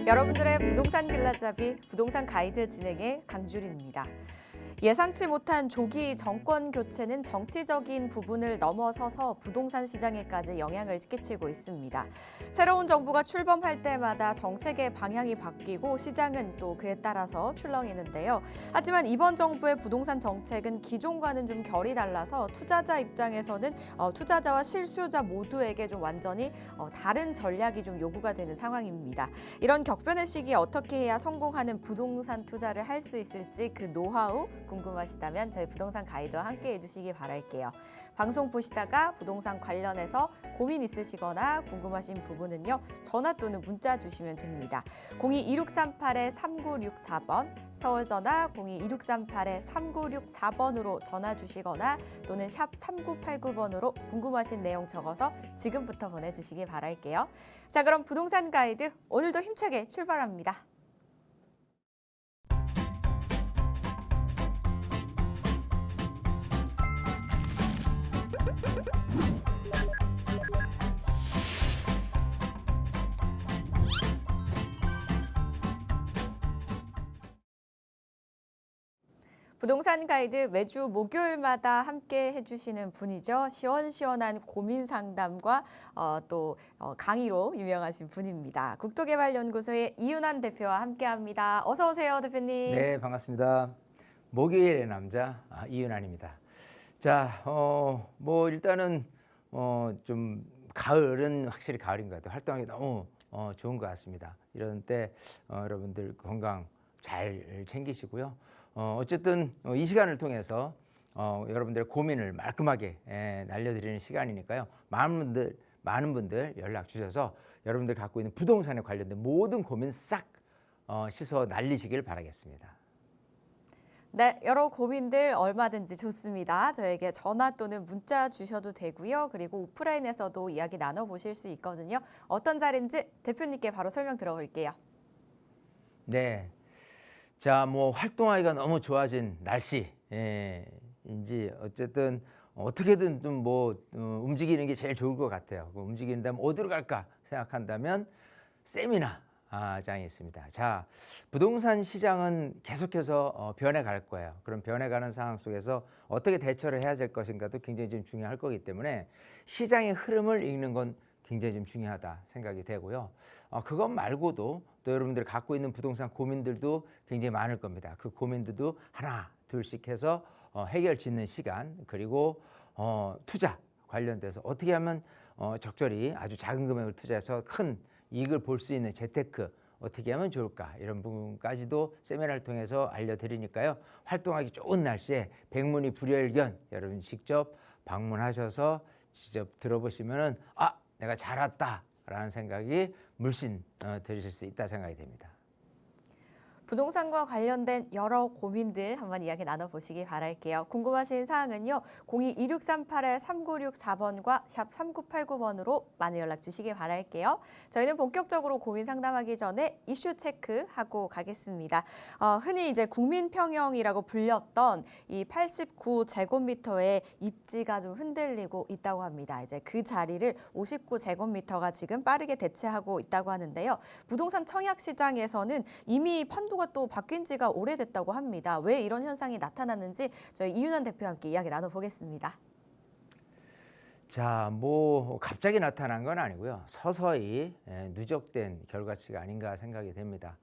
여러분들의 부동산 길라잡이 부동산 가이드 진행의 강주림입니다. 예상치 못한 조기 정권 교체는 정치적인 부분을 넘어서서 부동산 시장에까지 영향을 끼치고 있습니다. 새로운 정부가 출범할 때마다 정책의 방향이 바뀌고 시장은 또 그에 따라서 출렁이는데요. 하지만 이번 정부의 부동산 정책은 기존과는 좀 결이 달라서 투자자 입장에서는 투자자와 실수요자 모두에게 좀 완전히 다른 전략이 좀 요구가 되는 상황입니다. 이런 격변의 시기에 어떻게 해야 성공하는 부동산 투자를 할 수 있을지 그 노하우 궁금하시다면 저희 부동산 가이드와 함께 해주시기 바랄게요. 방송 보시다가 부동산 관련해서 고민 있으시거나 궁금하신 부분은요. 전화 또는 문자 주시면 됩니다. 02-2638-3964번, 서울 전화 02-2638-3964번으로 전화 주시거나 또는 샵 3989번으로 궁금하신 내용 적어서 지금부터 보내주시기 바랄게요. 자, 그럼 부동산 가이드 오늘도 힘차게 출발합니다. 부동산 가이드 매주 목요일마다 함께 해주시는 분이죠. 시원시원한 고민 상담과 또 강의로 유명하신 분입니다. 국토개발연구소의 이윤환 대표와 함께합니다. 어서 오세요, 대표님. 네, 반갑습니다. 목요일의 남자 이윤환입니다. 자, 뭐 일단은 좀 가을은 확실히 가을인 것 같아요. 활동하기 너무 좋은 것 같습니다. 이런 때 여러분들 건강 잘 챙기시고요. 어쨌든 이 시간을 통해서 여러분들의 고민을 말끔하게 날려드리는 시간이니까요. 많은 분들 연락 주셔서 여러분들 갖고 있는 부동산에 관련된 모든 고민 싹 씻어 날리시길 바라겠습니다. 네, 여러 고민들 얼마든지 좋습니다. 저에게 전화 또는 문자 주셔도 되고요. 그리고 오프라인에서도 이야기 나눠보실 수 있거든요. 어떤 자리인지 대표님께 바로 설명 들어볼게요. 네. 자, 뭐 활동하기가 너무 좋아진 날씨인지 어쨌든 어떻게든 좀 뭐 움직이는 게 제일 좋을 것 같아요. 움직인다면 어디로 갈까 생각한다면 세미나장이 있습니다. 자, 부동산 시장은 계속해서 변해갈 거예요. 그럼 변해가는 상황 속에서 어떻게 대처를 해야 될 것인가도 굉장히 좀 중요할 거기 때문에 시장의 흐름을 읽는 건 굉장히 좀 중요하다 생각이 되고요. 그것 말고도 또 여러분들이 갖고 있는 부동산 고민들도 굉장히 많을 겁니다. 그 고민들도 하나 둘씩 해서 해결 짓는 시간, 그리고 투자 관련돼서 어떻게 하면 적절히 아주 작은 금액을 투자해서 큰 이익을 볼 수 있는 재테크 어떻게 하면 좋을까, 이런 부분까지도 세미나를 통해서 알려드리니까요. 활동하기 좋은 날씨에 백문이 불여일견 여러분 직접 방문하셔서 직접 들어보시면은 내가 잘 왔다라는 생각이 물씬 들으실 수 있다 생각이 됩니다. 부동산과 관련된 여러 고민들 한번 이야기 나눠보시기 바랄게요. 궁금하신 사항은요. 02-2638-3964번과 샵 3989번으로 많은 연락 주시기 바랄게요. 저희는 본격적으로 고민 상담하기 전에 이슈 체크하고 가겠습니다. 흔히 이제 국민평형이라고 불렸던 이 89제곱미터의 입지가 좀 흔들리고 있다고 합니다. 이제 그 자리를 59제곱미터가 지금 빠르게 대체하고 있다고 하는데요. 부동산 청약 시장에서는 이미 판도가 또 바뀐 지가 오래됐다고 합니다. 왜 이런 현상이 나타났는지 저희 이윤환 대표와 함께 이야기 나눠보겠습니다. 자, 뭐 갑자기 나타난 건 아니고요. 서서히 누적된 결과치가 아닌가 생각이 됩니다.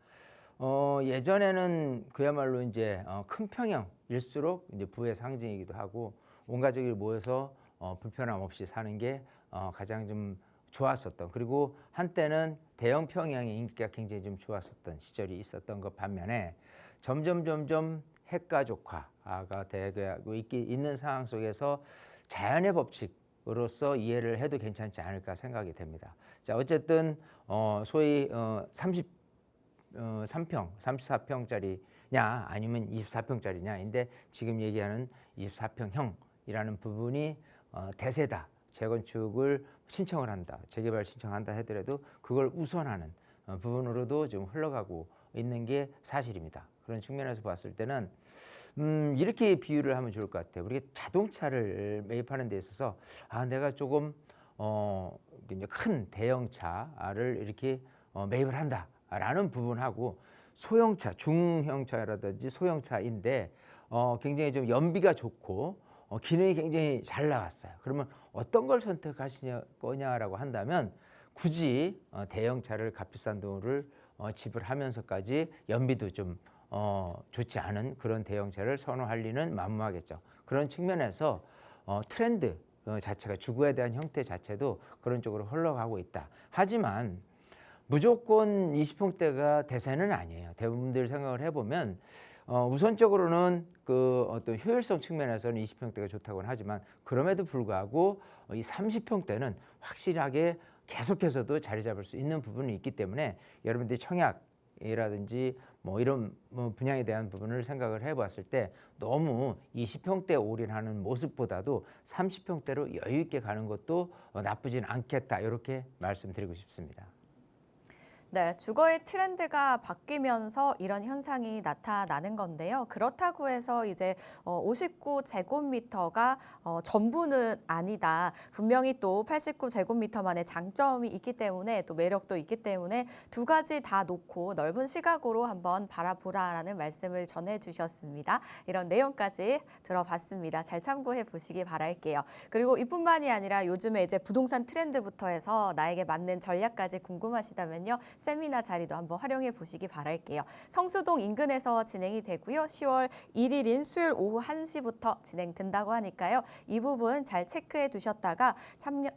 예전에는 그야말로 이제 큰 평형일수록 이제 부의 상징이기도 하고 온 가족이 모여서 불편함 없이 사는 게 가장 좀 좋았었던, 그리고 한때는 대형 평형의 인기가 굉장히 좀 좋았었던 시절이 있었던 것 반면에 점점 핵가족화가 되고 있는 상황 속에서 자연의 법칙으로서 이해를 해도 괜찮지 않을까 생각이 됩니다. 자, 어쨌든 소위 33평, 34평짜리냐 아니면 24평짜리냐인데 지금 얘기하는 24평형이라는 부분이 대세다, 재건축을 신청을 한다, 재개발 신청한다 하더라도 그걸 우선하는 부분으로도 좀 흘러가고 있는 게 사실입니다. 그런 측면에서 봤을 때는 이렇게 비유를 하면 좋을 것 같아요. 우리가 자동차를 매입하는 데 있어서 내가 조금 이제 큰 대형차를 이렇게 매입을 한다라는 부분하고 소형차, 중형차라든지 소형차인데 굉장히 좀 연비가 좋고 기능이 굉장히 잘 나왔어요. 그러면 어떤 걸 선택하시냐 거냐라고 한다면 굳이 대형차를 값비싼 돈을 지불하면서까지 연비도 좀 좋지 않은 그런 대형차를 선호할 리는 만무하겠죠. 그런 측면에서 트렌드 자체가 주거에 대한 형태 자체도 그런 쪽으로 흘러가고 있다. 하지만 무조건 20평대가 대세는 아니에요. 대부분들 생각을 해보면 우선적으로는 그 어떤 효율성 측면에서는 20평대가 좋다고는 하지만 그럼에도 불구하고 이 30평대는 확실하게 계속해서도 자리 잡을 수 있는 부분이 있기 때문에 여러분들이 청약이라든지 뭐 이런 분야에 대한 부분을 생각을 해봤을 때 너무 20평대 올인하는 모습보다도 30평대로 여유 있게 가는 것도 나쁘진 않겠다 이렇게 말씀드리고 싶습니다. 네, 주거의 트렌드가 바뀌면서 이런 현상이 나타나는 건데요. 그렇다고 해서 이제 59제곱미터가 전부는 아니다. 분명히 또 89제곱미터만의 장점이 있기 때문에 또 매력도 있기 때문에 두 가지 다 놓고 넓은 시각으로 한번 바라보라라는 말씀을 전해주셨습니다. 이런 내용까지 들어봤습니다. 잘 참고해 보시기 바랄게요. 그리고 이뿐만이 아니라 요즘에 이제 부동산 트렌드부터 해서 나에게 맞는 전략까지 궁금하시다면요. 세미나 자리도 한번 활용해 보시기 바랄게요. 성수동 인근에서 진행이 되고요. 10월 1일인 수요일 오후 1시부터 진행된다고 하니까요. 이 부분 잘 체크해 두셨다가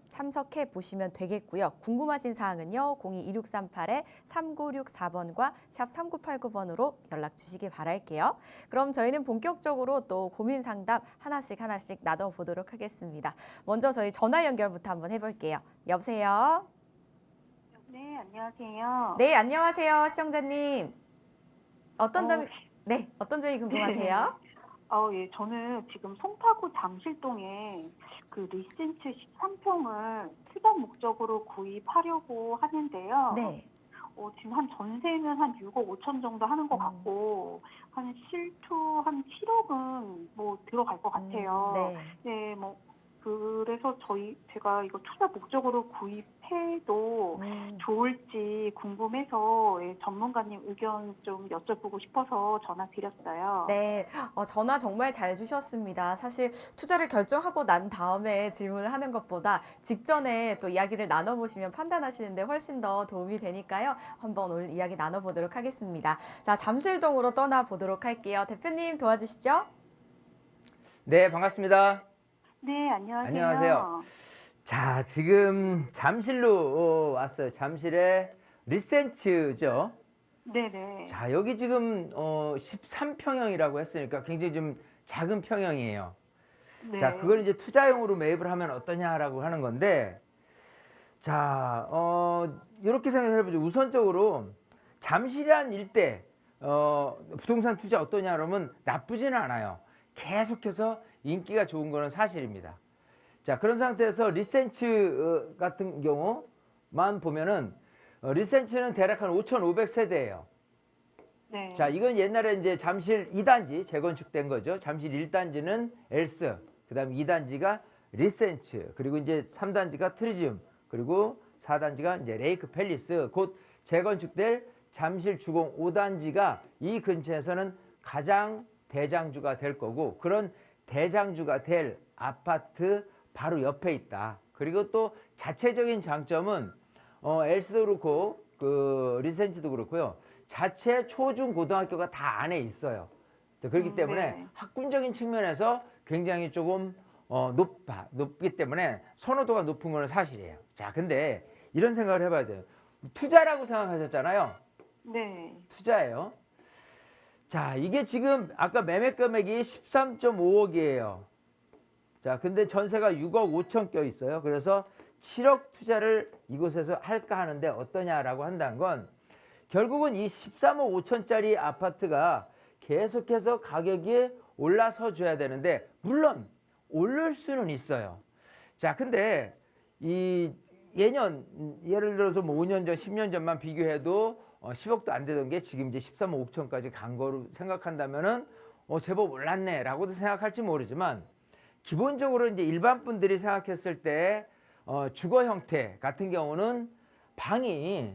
참석해 보시면 되겠고요. 궁금하신 사항은요. 02-2638-3964번과 샵 3989번으로 연락 주시기 바랄게요. 그럼 저희는 본격적으로 또 고민 상담 하나씩 나눠보도록 하겠습니다. 먼저 저희 전화 연결부터 한번 해볼게요. 여보세요? 네, 안녕하세요. 네, 안녕하세요, 시청자님. 어떤 점이 궁금하세요? 예, 저는 지금 송파구 잠실동에 그 리센츠 13평을 투자 목적으로 구입하려고 하는데요. 네. 지금 한 전세는 한 6억 5천 정도 하는 것 같고, 한 실투 한 7억은 뭐 들어갈 것 같아요. 네. 네, 뭐, 그래서 제가 이거 투자 목적으로 구입해도 좋을지 궁금해서 전문가님 의견 좀 여쭤보고 싶어서 전화 드렸어요. 네, 전화 정말 잘 주셨습니다. 사실 투자를 결정하고 난 다음에 질문을 하는 것보다 직전에 또 이야기를 나눠보시면 판단하시는데 훨씬 더 도움이 되니까요. 한번 오늘 이야기 나눠보도록 하겠습니다. 자, 잠실동으로 떠나보도록 할게요. 대표님 도와주시죠. 네, 반갑습니다. 네, 안녕하세요. 안녕하세요. 자, 지금 잠실로 왔어요. 잠실의 리센츠죠. 네네. 자, 여기 지금 13평형이라고 했으니까 굉장히 좀 작은 평형이에요. 네. 자, 그걸 이제 투자용으로 매입을 하면 어떠냐라고 하는 건데, 자, 이렇게 생각해 보죠. 우선적으로 잠실이란 일대 부동산 투자 어떠냐 그러면 나쁘지는 않아요. 계속해서 인기가 좋은 거는 사실입니다. 자, 그런 상태에서 리센츠 같은 경우만 보면은 리센츠는 대략 한 5,500세대예요. 네. 자, 이건 옛날에 이제 잠실 2단지 재건축된 거죠. 잠실 1단지는 엘스, 그다음에 2단지가 리센츠, 그리고 이제 3단지가 트리지움, 그리고 4단지가 이제 레이크 팰리스. 곧 재건축될 잠실 주공 5단지가 이 근처에서는 가장 대장주가 될 거고, 그런 대장주가 될 아파트 바로 옆에 있다. 그리고 또 자체적인 장점은 엘스도 그렇고 그 리센츠도 그렇고요. 자체 초중 고등학교가 다 안에 있어요. 그렇기 때문에 네. 학군적인 측면에서 굉장히 조금 높기 때문에 선호도가 높은 건 사실이에요. 자, 근데 이런 생각을 해봐야 돼요. 투자라고 생각하셨잖아요. 네. 투자예요. 자, 이게 지금 아까 매매 금액이 13.5억이에요. 자, 근데 전세가 6억 5천 껴 있어요. 그래서 7억 투자를 이곳에서 할까 하는데 어떠냐라고 한다는 건 결국은 이 13억 5천짜리 아파트가 계속해서 가격이 올라서 줘야 되는데, 물론 오를 수는 있어요. 자, 근데 이 예를 들어서 뭐 5년 전, 10년 전만 비교해도 10억도 안 되던 게 지금 이제 13억 5천까지 간 거로 생각한다면은 제법 올랐네라고도 생각할지 모르지만, 기본적으로 이제 일반 분들이 생각했을 때 주거 형태 같은 경우는 방이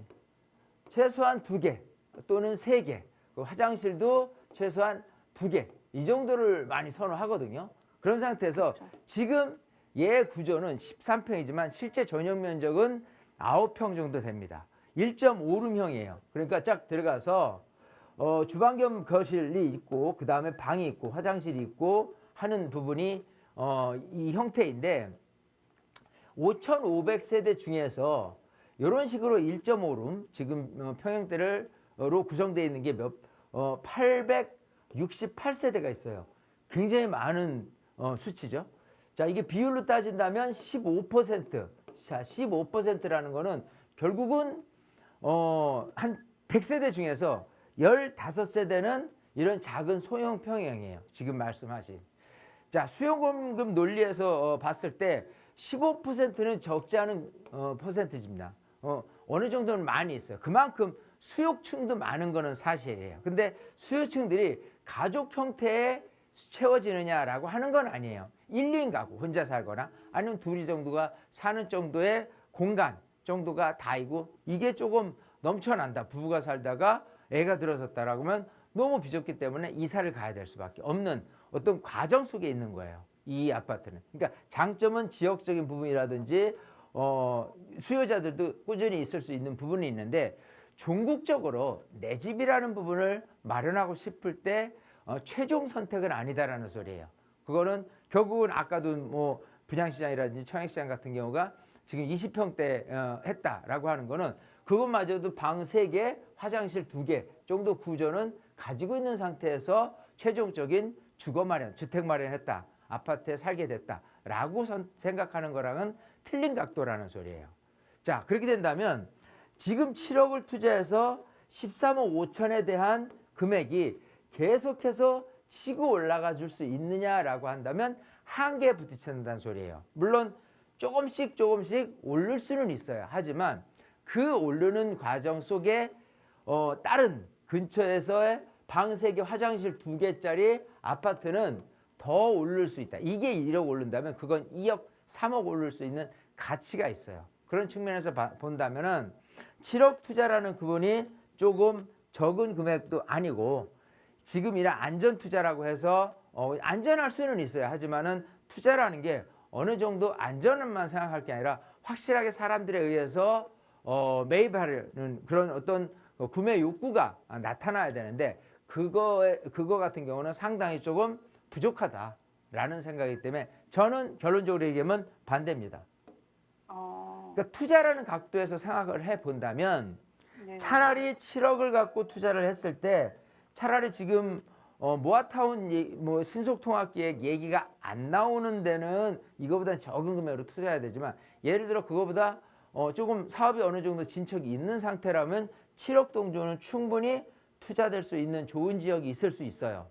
최소한 2개 또는 3개, 화장실도 최소한 2개 이 정도를 많이 선호하거든요. 그런 상태에서 지금 얘 구조는 13평이지만 실제 전용 면적은 9평 정도 됩니다. 1.5룸형이에요. 그러니까 쫙 들어가서 주방 겸 거실이 있고 그 다음에 방이 있고 화장실이 있고 하는 부분이 이 형태인데 5,500세대 중에서 이런 식으로 1.5룸 지금 평형대로 구성되어 있는 게 868세대가 있어요. 굉장히 많은 수치죠. 자, 이게 비율로 따진다면 15%. 자, 15%라는 거는 결국은 한 100세대 중에서 15세대는 이런 작은 소형 평형이에요. 지금 말씀하신. 자, 수요공급 논리에서 봤을 때 15%는 적지 않은 퍼센트입니다. 어느 정도는 많이 있어요. 그만큼 수요층도 많은 거는 사실이에요. 근데 수요층들이 가족 형태에 채워지느냐라고 하는 건 아니에요. 1, 2인 가구 혼자 살거나 아니면 둘이 정도가 사는 정도의 공간 정도가 다이고 이게 조금 넘쳐난다. 부부가 살다가 애가 들어섰다라고 하면 너무 비좁기 때문에 이사를 가야 될 수밖에 없는 어떤 과정 속에 있는 거예요. 이 아파트는. 그러니까 장점은 지역적인 부분이라든지 수요자들도 꾸준히 있을 수 있는 부분이 있는데 종국적으로 내 집이라는 부분을 마련하고 싶을 때 최종 선택은 아니다라는 소리예요. 그거는 결국은 아까도 뭐 분양시장이라든지 청약시장 같은 경우가 지금 20평대 했다라고 하는 거는 그것마저도 방 3개, 화장실 2개 정도 구조는 가지고 있는 상태에서 최종적인 주거 마련, 주택 마련했다. 아파트에 살게 됐다라고 생각하는 거랑은 틀린 각도라는 소리예요. 자, 그렇게 된다면 지금 7억을 투자해서 13억 5천에 대한 금액이 계속해서 치고 올라가 줄 수 있느냐라고 한다면 한계에 부딪힌다는 소리예요. 물론 조금씩 오를 수는 있어요. 하지만 그 오르는 과정 속에 다른 근처에서의 방 3개, 화장실 2개짜리 아파트는 더 오를 수 있다. 이게 1억 오른다면 그건 2억, 3억 오를 수 있는 가치가 있어요. 그런 측면에서 본다면은 7억 투자라는 그분이 조금 적은 금액도 아니고 지금 이런 안전 투자라고 해서 안전할 수는 있어요. 하지만은 투자라는 게 어느 정도 안전만 생각할 게 아니라 확실하게 사람들에 의해서 매입하려는 그런 어떤 구매 욕구가 나타나야 되는데 그거 같은 경우는 상당히 조금 부족하다라는 생각이기 때문에 저는 결론적으로 얘기하면 반대입니다. 그러니까 투자라는 각도에서 생각을 해본다면 네. 차라리 7억을 갖고 투자를 했을 때 차라리 지금 모아타운 뭐 신속통합기획 얘기가 안 나오는 데는 이거보다 적은 금액으로 투자해야 되지만 예를 들어 그거보다 조금 사업이 어느 정도 진척이 있는 상태라면 7억 동전은 충분히 투자될 수 있는 좋은 지역이 있을 수 있어요.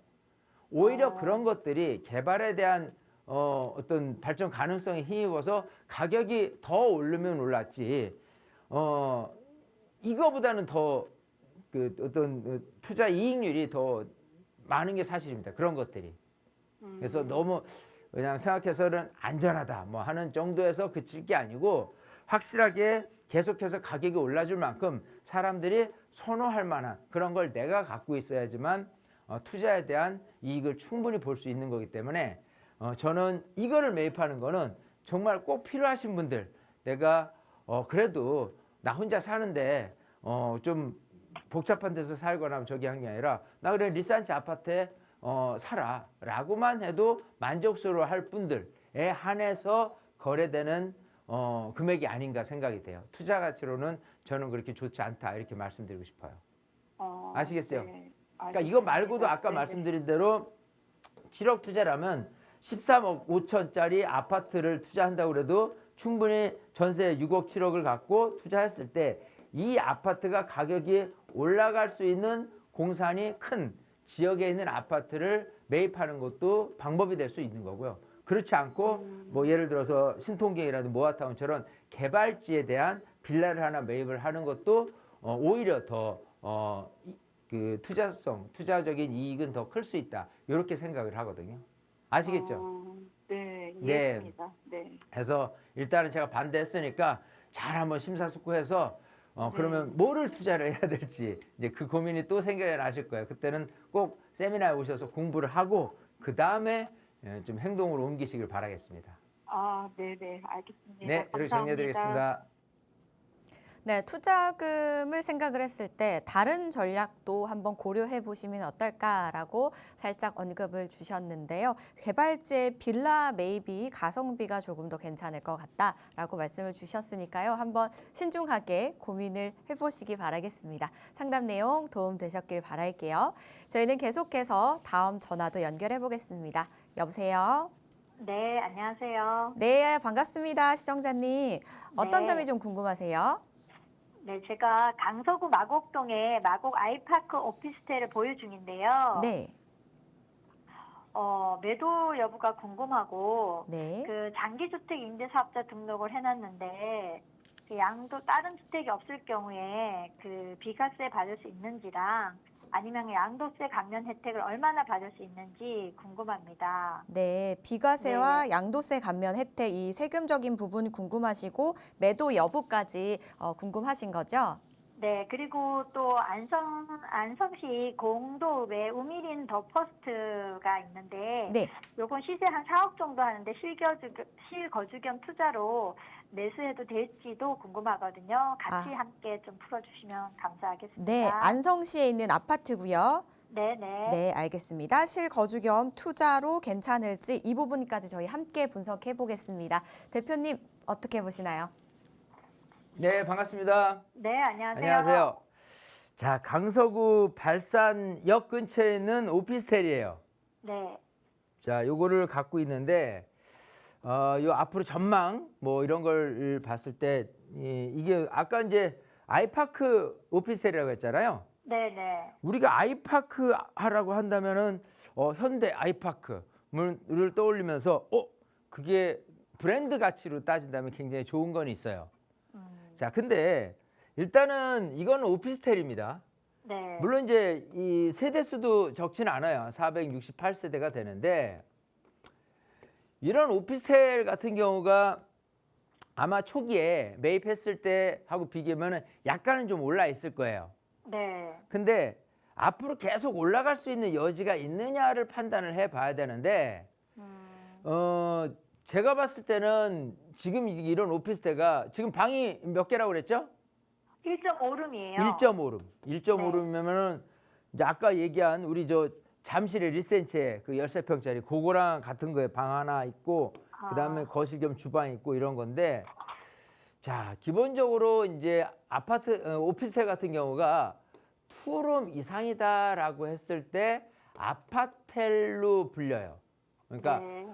오히려 그런 것들이 개발에 대한 어떤 발전 가능성에 힘입어서 가격이 더 오르면 올랐지 이거보다는 더 그 어떤 투자 이익률이 더 많은 게 사실입니다. 그런 것들이. 그래서 너무 그냥 생각해서는 안전하다 뭐 하는 정도에서 그칠 게 아니고 확실하게 계속해서 가격이 올라줄 만큼 사람들이 선호할 만한 그런 걸 내가 갖고 있어야지만 투자에 대한 이익을 충분히 볼 수 있는 거기 때문에 저는 이거를 매입하는 거는 정말 꼭 필요하신 분들 내가 그래도 나 혼자 사는데 좀 복잡한 데서 살거나 저기 한 게 아니라 나 그래 리산치 아파트에 살아 라고만 해도 만족스러워할 분들에 한해서 거래되는 금액이 아닌가 생각이 돼요. 투자 가치로는 저는 그렇게 좋지 않다 이렇게 말씀드리고 싶어요. 아시겠어요? 네. 그러니까 이거 말고도 아까 말씀드린 대로 7억 투자라면 13억 5천짜리 아파트를 투자한다고 그래도 충분히 전세 6억 7억을 갖고 투자했을 때 이 아파트가 가격이 올라갈 수 있는 공산이 큰 지역에 있는 아파트를 매입하는 것도 방법이 될 수 있는 거고요. 그렇지 않고 뭐 예를 들어서 신통경이라든지 모아타운처럼 개발지에 대한 빌라를 하나 매입을 하는 것도 오히려 더 그 투자적인 이익은 더 클 수 있다. 이렇게 생각을 하거든요. 아시겠죠? 네. 이해했습니다. 네. 그래서 일단은 제가 반대했으니까 잘 한번 심사숙고해서 그러면 뭐를 투자를 해야 될지 이제 그 고민이 또 생겨나실 거예요. 그때는 꼭 세미나에 오셔서 공부를 하고 그 다음에 좀 행동으로 옮기시길 바라겠습니다. 아, 네네, 알겠습니다. 네, 이렇게 감사합니다. 정리해드리겠습니다. 네, 투자금을 생각을 했을 때 다른 전략도 한번 고려해 보시면 어떨까라고 살짝 언급을 주셨는데요. 개발지의 빌라 매입이 가성비가 조금 더 괜찮을 것 같다라고 말씀을 주셨으니까요. 한번 신중하게 고민을 해보시기 바라겠습니다. 상담 내용 도움 되셨길 바랄게요. 저희는 계속해서 다음 전화도 연결해 보겠습니다. 여보세요? 네, 안녕하세요. 네, 반갑습니다. 시청자님. 어떤 네. 점이 좀 궁금하세요? 네, 제가 강서구 마곡동에 마곡 아이파크 오피스텔을 보유 중인데요. 네. 매도 여부가 궁금하고, 네. 그 장기주택 임대사업자 등록을 해놨는데, 그 양도 다른 주택이 없을 경우에 그 비과세 받을 수 있는지랑 아니면 양도세 감면 혜택을 얼마나 받을 수 있는지 궁금합니다. 네, 비과세와 양도세 감면 혜택 이 세금적인 부분 궁금하시고 매도 여부까지 궁금하신 거죠? 네, 그리고 또 안성시 공도읍에 우미린 더 퍼스트가 있는데, 네. 요건 시세 한 4억 정도 하는데 실거주 겸 투자로 매수해도 될지도 궁금하거든요. 같이 함께 좀 풀어주시면 감사하겠습니다. 네, 안성시에 있는 아파트고요. 네네. 네, 알겠습니다. 실거주 겸 투자로 괜찮을지 이 부분까지 저희 함께 분석해 보겠습니다. 대표님 어떻게 보시나요? 네, 반갑습니다. 네, 안녕하세요. 안녕하세요. 자, 강서구 발산역 근처에 있는 오피스텔이에요. 네. 자, 요거를 갖고 있는데 요 앞으로 전망 뭐 이런 걸 봤을 때 이게 아까 이제 아이파크 오피스텔이라고 했잖아요. 네네. 우리가 아이파크 하라고 한다면은 현대 아이파크를 떠올리면서 그게 브랜드 가치로 따진다면 굉장히 좋은 건 있어요. 자, 근데 일단은 이거는 오피스텔입니다. 네. 물론 이제 이 세대 수도 적지는 않아요. 468세대가 되는데 이런 오피스텔 같은 경우가 아마 초기에 매입했을 때 하고 비교하면 약간은 좀 올라 있을 거예요. 네. 근데 앞으로 계속 올라갈 수 있는 여지가 있느냐를 판단을 해봐야 되는데 제가 봤을 때는 지금 이런 오피스텔가 지금 방이 몇 개라고 그랬죠? 1.5룸이에요. 1.5룸. 1.5룸이면은 이제 아까 얘기한 우리 저 잠실의 리센치에 그 13평짜리 그거랑 같은 거에 방 하나 있고 그다음에 거실 겸 주방 있고 이런 건데 자, 기본적으로 이제 오피스텔 같은 경우가 투룸 이상이다라고 했을 때 아파텔로 불려요. 그러니까 네.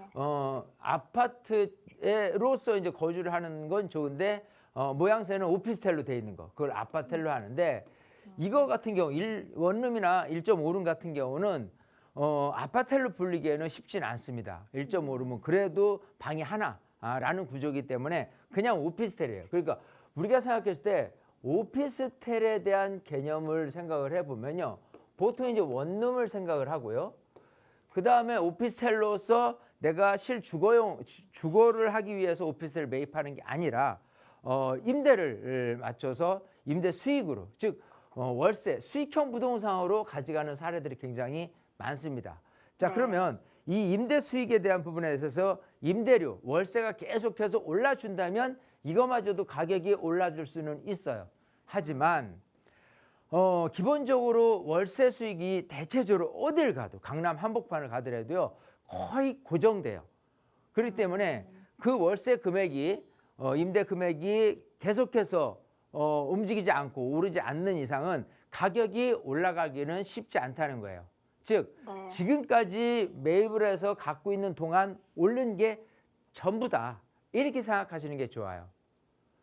아파트로서 이제 거주를 하는 건 좋은데 모양새는 오피스텔로 돼 있는 거 그걸 아파텔로 하는데 이거 같은 경우 원룸이나 1.5룸 같은 경우는 아파텔로 불리기에는 쉽진 않습니다. 1.5룸은 그래도 방이 하나라는 구조이기 때문에 그냥 오피스텔이에요. 그러니까 우리가 생각했을 때 오피스텔에 대한 개념을 생각을 해보면요. 보통 이제 원룸을 생각을 하고요. 그 다음에 오피스텔로서 내가 주거를 하기 위해서 오피스텔을 매입하는 게 아니라 임대를 맞춰서 임대 수익으로 즉 월세 수익형 부동산으로 가져가는 사례들이 굉장히 많습니다. 자, 그러면 이 임대 수익에 대한 부분에 있어서 임대료 월세가 계속해서 올라준다면 이거마저도 가격이 올라줄 수는 있어요. 하지만 기본적으로 월세 수익이 대체적으로 어딜 가도 강남 한복판을 가더라도요 거의 고정돼요. 그렇기 때문에 그 월세 금액이 임대 금액이 계속해서 움직이지 않고 오르지 않는 이상은 가격이 올라가기는 쉽지 않다는 거예요. 즉 지금까지 매입을 해서 갖고 있는 동안 오른 게 전부다 이렇게 생각하시는 게 좋아요.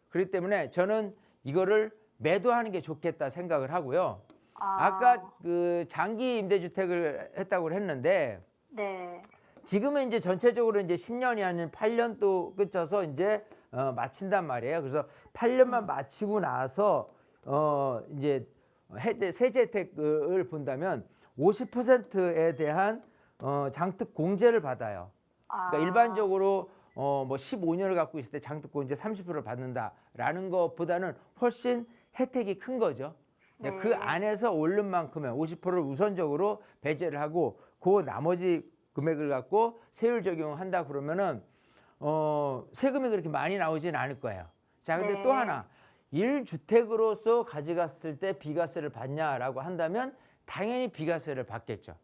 그렇기 때문에 저는 이거를 매도하는 게 좋겠다 생각을 하고요. 아까 그 장기 임대주택을 했다고 했는데 네. 지금은 이제 전체적으로 이제 10년이 아닌 8년도 끝쳐서 이제 마친단 말이에요. 그래서 8년만 마치고 나서 이제 세제 혜택을 본다면 50%에 대한 장특 공제를 받아요. 아. 그러니까 일반적으로 뭐 15년을 갖고 있을 때 장특고 이제 30%를 받는다라는 것보다는 훨씬 혜택이 큰 거죠. 근데 그 네. 안에서 오른 만큼은 50%를 우선적으로 배제를 하고 그 나머지 금액을 갖고 세율 적용한다 그러면은 세금이 그렇게 많이 나오지는 않을 거예요. 자, 근데 네. 또 하나 1주택으로서 가져갔을 때 비과세를 받냐라고 한다면 당연히 비과세를 받겠죠.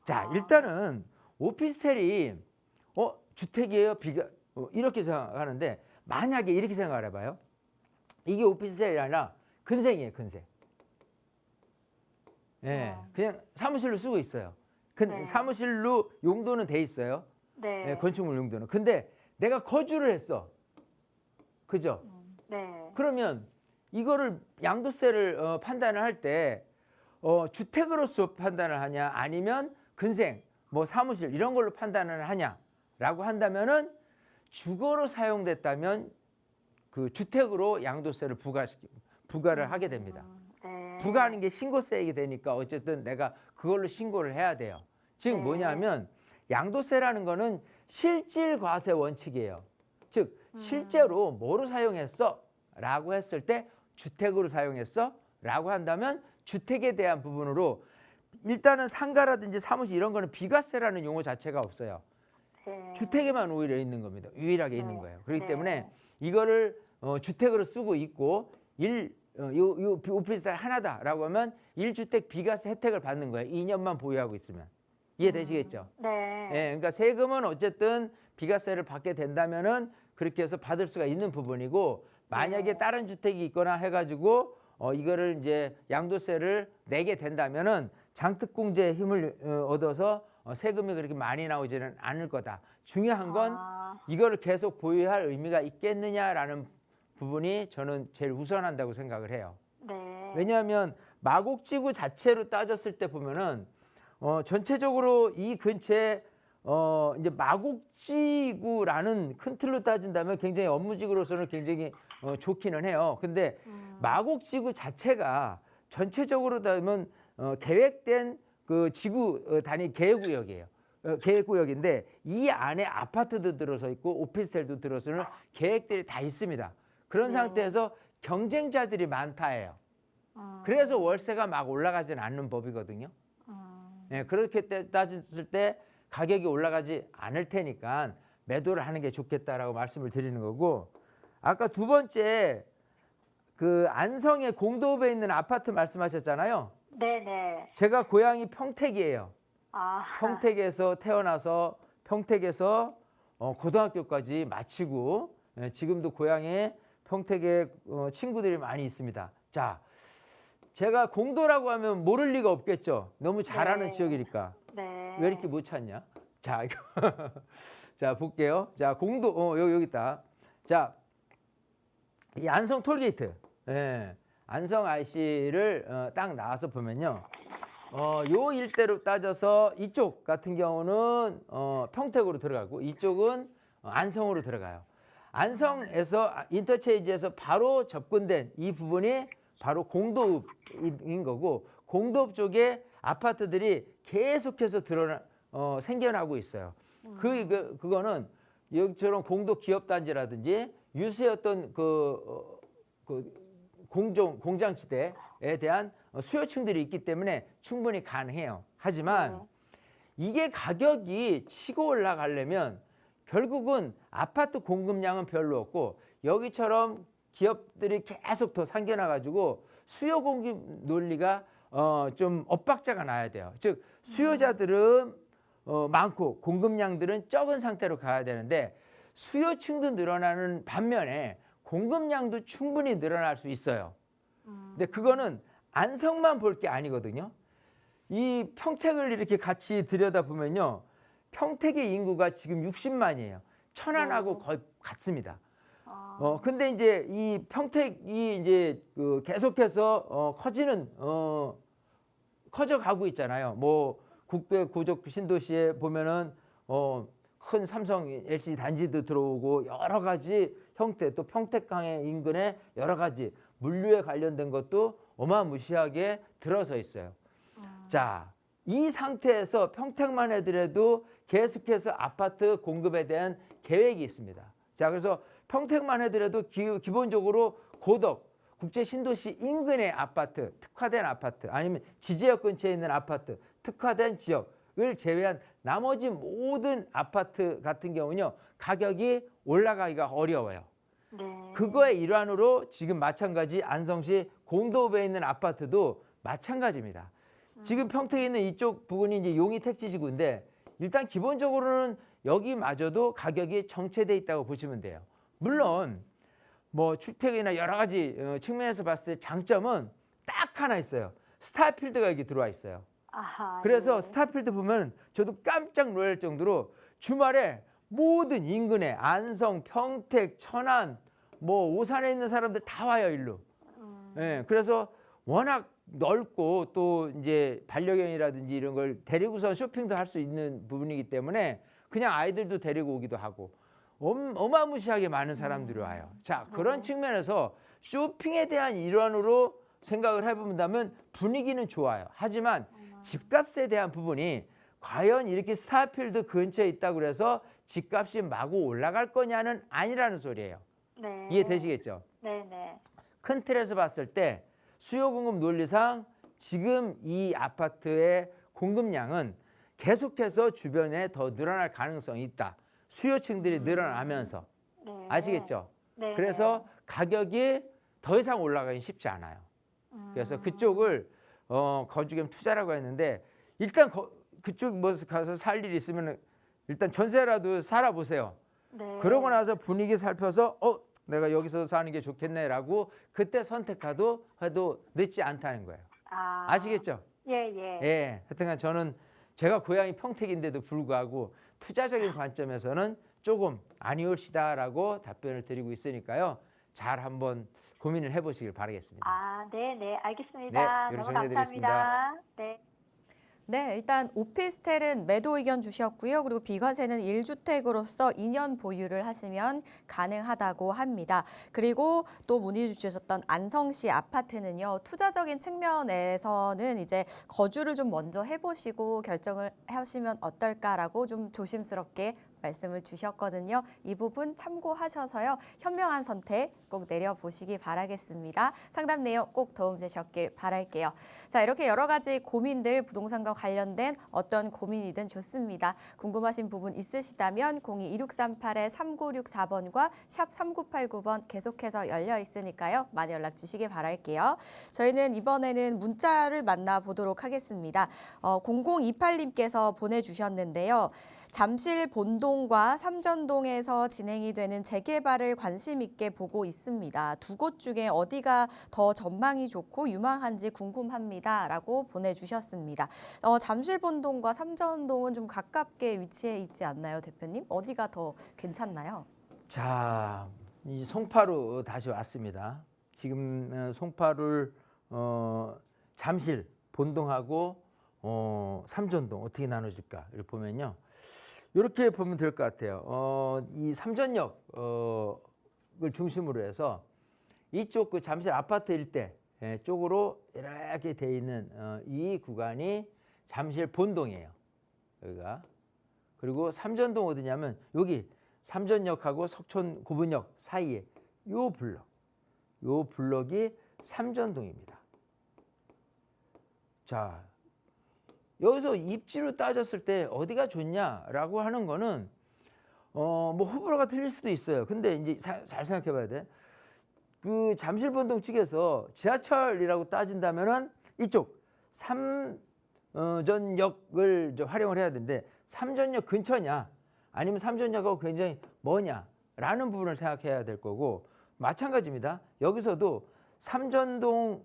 자, 일단은 오피스텔이 주택이에요? 이렇게 생각하는데 만약에 이렇게 생각을 해봐요. 이게 오피스텔이 아니라 근생이에요, 근생. 예, 그냥 사무실로 쓰고 있어요. 네. 사무실로 용도는 돼 있어요. 네. 예, 건축물 용도는. 근데 내가 거주를 했어. 그죠? 네. 그러면 이거를 양도세를 판단을 할 때 주택으로서 판단을 하냐 아니면 근생, 뭐 사무실 이런 걸로 판단을 하냐라고 한다면은 주거로 사용됐다면 그 주택으로 양도세를 부과를 하게 됩니다. 네. 부과하는 게 신고세이게 되니까 어쨌든 내가 그걸로 신고를 해야 돼요. 즉 네. 뭐냐면 양도세라는 거는 실질 과세 원칙이에요. 즉 실제로 뭐로 사용했어? 라고 했을 때 주택으로 사용했어? 라고 한다면 주택에 대한 부분으로 일단은 상가라든지 사무실 이런 거는 비과세라는 용어 자체가 없어요. 네. 주택에만 오히려 있는 겁니다. 유일하게 네. 있는 거예요. 그렇기 네. 때문에 이거를 주택으로 쓰고 있고 요 오피스텔 하나다라고 하면 1주택 비과세 혜택을 받는 거예요. 2년만 보유하고 있으면. 이해되시겠죠? 네. 예, 그러니까 세금은 어쨌든 비과세를 받게 된다면은 그렇게 해서 받을 수가 있는 부분이고 만약에 다른 주택이 있거나 해가지고 이거를 이제 양도세를 내게 된다면은 장특공제의 힘을 얻어서 세금이 그렇게 많이 나오지는 않을 거다. 중요한 건 이거를 계속 보유할 의미가 있겠느냐라는 부분이 저는 제일 우선한다고 생각을 해요. 네. 왜냐하면 마곡지구 자체로 따졌을 때 보면은 전체적으로 이 근처에 이제 마곡지구라는 큰 틀로 따진다면 굉장히 업무지구로서는 굉장히 좋기는 해요. 근데 마곡지구 자체가 전체적으로 따면 계획된 그 지구 단위 계획구역이에요. 계획구역인데 이 안에 아파트도 들어서 있고 오피스텔도 들어서는 계획들이 다 있습니다. 그런 상태에서 경쟁자들이 많다예요. 그래서 월세가 막 올라가지는 않는 법이거든요. 예, 그렇게 따졌을 때 가격이 올라가지 않을 테니까 매도를 하는 게 좋겠다라고 말씀을 드리는 거고, 아까 두 번째 그 안성의 공도읍에 있는 아파트 말씀하셨잖아요. 네네. 제가 고향이 평택이에요. 아. 평택에서 태어나서 평택에서 고등학교까지 마치고 지금도 고향에 평택에 친구들이 많이 있습니다. 자, 제가 공도라고 하면 모를 리가 없겠죠. 너무 잘 아는 네. 지역이니까. 네. 왜 이렇게 못 찾냐? 자, 이거 자 볼게요. 자, 공도 여기 있다. 자, 이 안성 톨게이트. 예. 안성 IC를 딱 나와서 보면요. 요 일대로 따져서 이쪽 같은 경우는 평택으로 들어가고 이쪽은 안성으로 들어가요. 안성에서 인터체인지에서 바로 접근된 이 부분이 바로 공도읍인 거고, 공도읍 쪽에 아파트들이 계속해서 생겨나고 있어요. 그거는 여기처럼 공도 기업단지라든지 유수였던 그 공장지대에 대한 수요층들이 있기 때문에 충분히 가능해요. 하지만 이게 가격이 치고 올라가려면 결국은 아파트 공급량은 별로 없고 여기처럼 기업들이 계속 더 생겨나 가지고 수요 공급 논리가 좀 엇박자가 나야 돼요. 즉 수요자들은 많고 공급량들은 적은 상태로 가야 되는데 수요층도 늘어나는 반면에 공급량도 충분히 늘어날 수 있어요. 근데 그거는 안성만 볼 게 아니거든요. 이 평택을 이렇게 같이 들여다보면요. 평택의 인구가 지금 60만이에요. 천안하고 거의 같습니다. 근데 이제 이 평택이 이제 계속해서 커져가고 있잖아요. 뭐 국배 고적 신도시에 보면은 큰 삼성 LG 단지도 들어오고 여러 가지 형태, 또 평택강의 인근에 여러 가지 물류에 관련된 것도 어마무시하게 들어서 있어요. 자, 이 상태에서 평택만 해더라도 계속해서 아파트 공급에 대한 계획이 있습니다. 자, 그래서 평택만 해더라도 기본적으로 고덕, 국제 신도시 인근의 아파트, 특화된 아파트, 아니면 지지역 근처에 있는 아파트, 특화된 지역을 제외한 나머지 모든 아파트 같은 경우는요, 가격이 올라가기가 어려워요. 네. 그거의 일환으로 지금 마찬가지 안성시 공도읍에 있는 아파트도 마찬가지입니다. 지금 평택에 있는 이쪽 부분이 이제 용이 택지지구인데 일단 기본적으로는 여기마저도 가격이 정체돼 있다고 보시면 돼요. 물론 뭐 주택이나 여러 가지 측면에서 봤을 때 장점은 딱 하나 있어요. 스타필드가 여기 들어와 있어요. 아하, 그래서 예. 스타필드 보면 저도 깜짝 놀랄 정도로 주말에 모든 인근에 안성, 평택, 천안, 뭐 오산에 있는 사람들 다 와요, 일로. 예, 그래서 워낙 넓고 또 이제 반려견이라든지 이런 걸 데리고서 쇼핑도 할 수 있는 부분이기 때문에 그냥 아이들도 데리고 오기도 하고 어마무시하게 많은 사람들이 와요. 자, 그런 측면에서 쇼핑에 대한 일환으로 생각을 해본다면 분위기는 좋아요. 하지만 집값에 대한 부분이 과연 이렇게 스타필드 근처에 있다고 그래서 집값이 마구 올라갈 거냐는 아니라는 소리예요. 네. 이해되시겠죠? 네네. 큰 틀에서 봤을 때 수요 공급 논리상 지금 이 아파트의 공급량은 계속해서 주변에 더 늘어날 가능성이 있다. 수요층들이 늘어나면서. 네. 아시겠죠? 네. 그래서 가격이 더 이상 올라가기 쉽지 않아요. 그래서 그쪽을 거주겸 투자라고 했는데 일단 그쪽 뭐 가서 살 일이 있으면 일단 전세라도 살아보세요. 네. 그러고 나서 분위기 살펴서 내가 여기서 사는 게 좋겠네라고 그때 선택해도 해도 늦지 않다는 거예요. 아시겠죠? 예. 예. 하여튼간 저는 제가 고향이 평택인데도 불구하고 투자적인 관점에서는 조금 아니올시다라고 답변을 드리고 있으니까요. 잘 한번 고민을 해보시길 바라겠습니다. 네네. 알겠습니다. 네, 너무 정리해드리겠습니다. 감사합니다. 네. 네, 일단 오피스텔은 매도 의견 주셨고요. 그리고 비과세는 1주택으로서 2년 보유를 하시면 가능하다고 합니다. 그리고 또 문의 주셨던 안성시 아파트는요. 투자적인 측면에서는 이제 거주를 좀 먼저 해보시고 결정을 하시면 어떨까라고 좀 조심스럽게 말씀을 주셨거든요. 이 부분 참고하셔서요. 현명한 선택 꼭 내려보시기 바라겠습니다. 상담 내용 꼭 도움 되셨길 바랄게요. 자, 이렇게 여러 가지 고민들 부동산과 관련된 어떤 고민이든 좋습니다. 궁금하신 부분 있으시다면 02-2638-3964번과 샵 3989번 계속해서 열려 있으니까요. 많이 연락 주시기 바랄게요. 저희는 이번에는 문자를 만나보도록 하겠습니다. 0028님께서 보내주셨는데요. 잠실 본동과 삼전동에서 진행이 되는 재개발을 관심 있게 보고 있습니다. 두 곳 중에 어디가 더 전망이 좋고 유망한지 궁금합니다. 라고 보내주셨습니다. 잠실 본동과 삼전동은 좀 가깝게 위치해 있지 않나요, 대표님? 어디가 더 괜찮나요? 자, 이 송파로 다시 왔습니다. 지금 송파를 잠실 본동하고 삼전동 어떻게 나눠질까 이렇게 보면요. 이렇게 보면 될 것 같아요. 이 삼전역을 중심으로 해서 이쪽 그 잠실 아파트 일대 쪽으로 이렇게 돼 있는 이 구간이 잠실 본동이에요. 여기가. 그리고 삼전동 어디냐면 여기 삼전역하고 석촌 구분역 사이에 요 블럭이 삼전동입니다. 자, 여기서 입지로 따졌을 때 어디가 좋냐라고 하는 거는 뭐 호불호가 틀릴 수도 있어요. 근데 이제 잘 생각해 봐야 돼. 그 잠실본동 측에서 지하철이라고 따진다면은 이쪽 삼전역을 활용을 해야 되는데 삼전역 근처냐 아니면 삼전역하고 굉장히 뭐냐라는 부분을 생각해야 될 거고 마찬가지입니다. 여기서도 삼전동에서도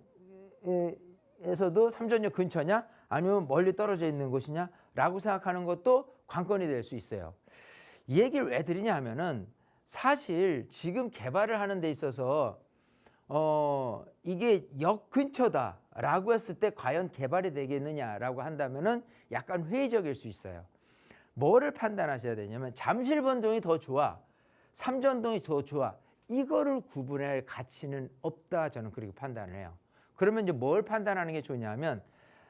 삼전역 근처냐 아니면 멀리 떨어져 있는 곳이냐라고 생각하는 것도 관건이 될 수 있어요. 이 얘기를 왜 드리냐 하면은 사실 지금 개발을 하는 데 있어서 이게 역 근처다라고 했을 때 과연 개발이 되겠느냐라고 한다면은 약간 회의적일 수 있어요. 뭐를 판단하셔야 되냐면 잠실본동이 더 좋아, 삼전동이 더 좋아 이거를 구분할 가치는 없다 저는 그렇게 판단을 해요. 그러면 이제 뭘 판단하는 게 좋냐면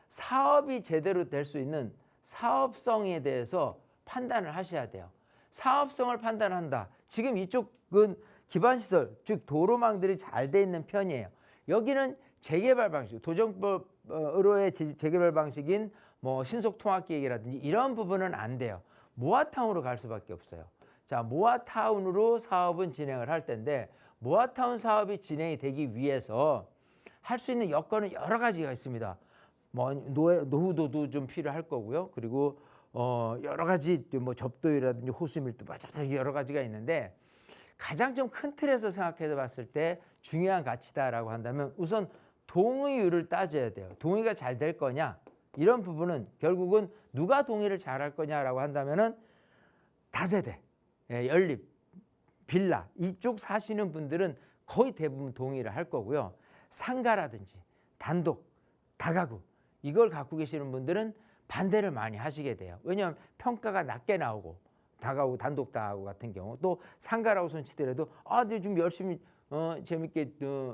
사업이 제대로 될 수 있는 사업성에 대해서 판단을 하셔야 돼요. 사업성을 판단한다. 지금 이쪽은 기반시설, 즉 도로망들이 잘 돼 있는 편이에요. 여기는 재개발 방식, 도정법으로의 재개발 방식인 뭐 신속통합계획이라든지 이런 부분은 안 돼요. 모아타운으로 갈 수밖에 없어요. 자, 모아타운으로 사업은 진행을 할 텐데 모아타운 사업이 진행이 되기 위해서 할 수 있는 여건은 여러 가지가 있습니다. 뭐 노후도도 좀 필요할 거고요. 그리고 여러 가지 뭐 접도율이라든지 호수 밀도 여러 가지가 있는데 가장 좀 큰 틀에서 생각해 봤을 때 중요한 가치다라고 한다면 우선 동의율을 따져야 돼요. 동의가 잘 될 거냐? 이런 부분은 결국은 누가 동의를 잘 할 거냐라고 한다면은 다세대, 연립, 빌라 이쪽 사시는 분들은 거의 대부분 동의를 할 거고요. 상가라든지 단독, 다가구 이걸 갖고 계시는 분들은 반대를 많이 하시게 돼요. 왜냐하면 평가가 낮게 나오고 다가구, 단독 다가구 같은 경우 또 상가라고 손치더라도 지금 열심히 재밌게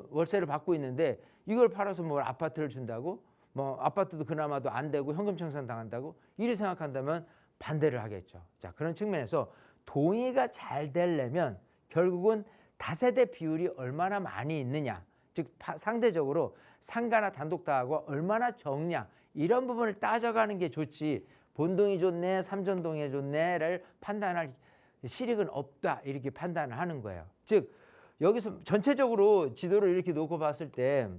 월세를 받고 있는데 이걸 팔아서 뭐 아파트를 준다고 뭐 아파트도 그나마도 안 되고 현금 청산 당한다고 이렇게 생각한다면 반대를 하겠죠. 자, 그런 측면에서 동의가 잘 되려면 결국은 다세대 비율이 얼마나 많이 있느냐, 즉 상대적으로 상가나 단독 다가구가 얼마나 적냐 이런 부분을 따져가는 게 좋지 본동이 좋네, 삼전동이 좋네를 판단할 실익은 없다 이렇게 판단을 하는 거예요. 즉 여기서 전체적으로 지도를 이렇게 놓고 봤을 때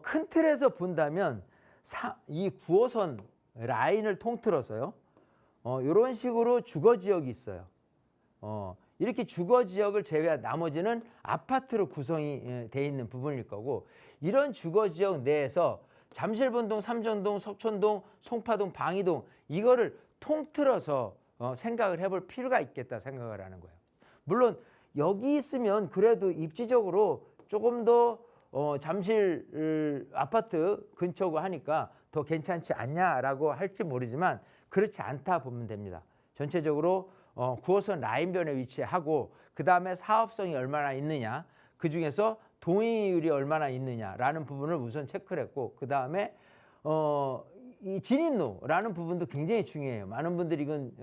큰 틀에서 본다면 이 9호선 라인을 통틀어서요. 이런 식으로 주거지역이 있어요. 이렇게 주거지역을 제외한 나머지는 아파트로 구성이 돼 있는 부분일 거고 이런 주거지역 내에서 잠실본동, 삼전동, 석촌동, 송파동, 방이동 이거를 통틀어서 생각을 해볼 필요가 있겠다 생각을 하는 거예요. 물론 여기 있으면 그래도 입지적으로 조금 더 잠실 아파트 근처고 하니까 더 괜찮지 않냐라고 할지 모르지만 그렇지 않다 보면 됩니다. 전체적으로 9호선 라인변에 위치하고 그 다음에 사업성이 얼마나 있느냐, 그 중에서 동의율이 얼마나 있느냐라는 부분을 우선 체크를 했고 그 다음에 이 진입로라는 부분도 굉장히 중요해요. 많은 분들이 이건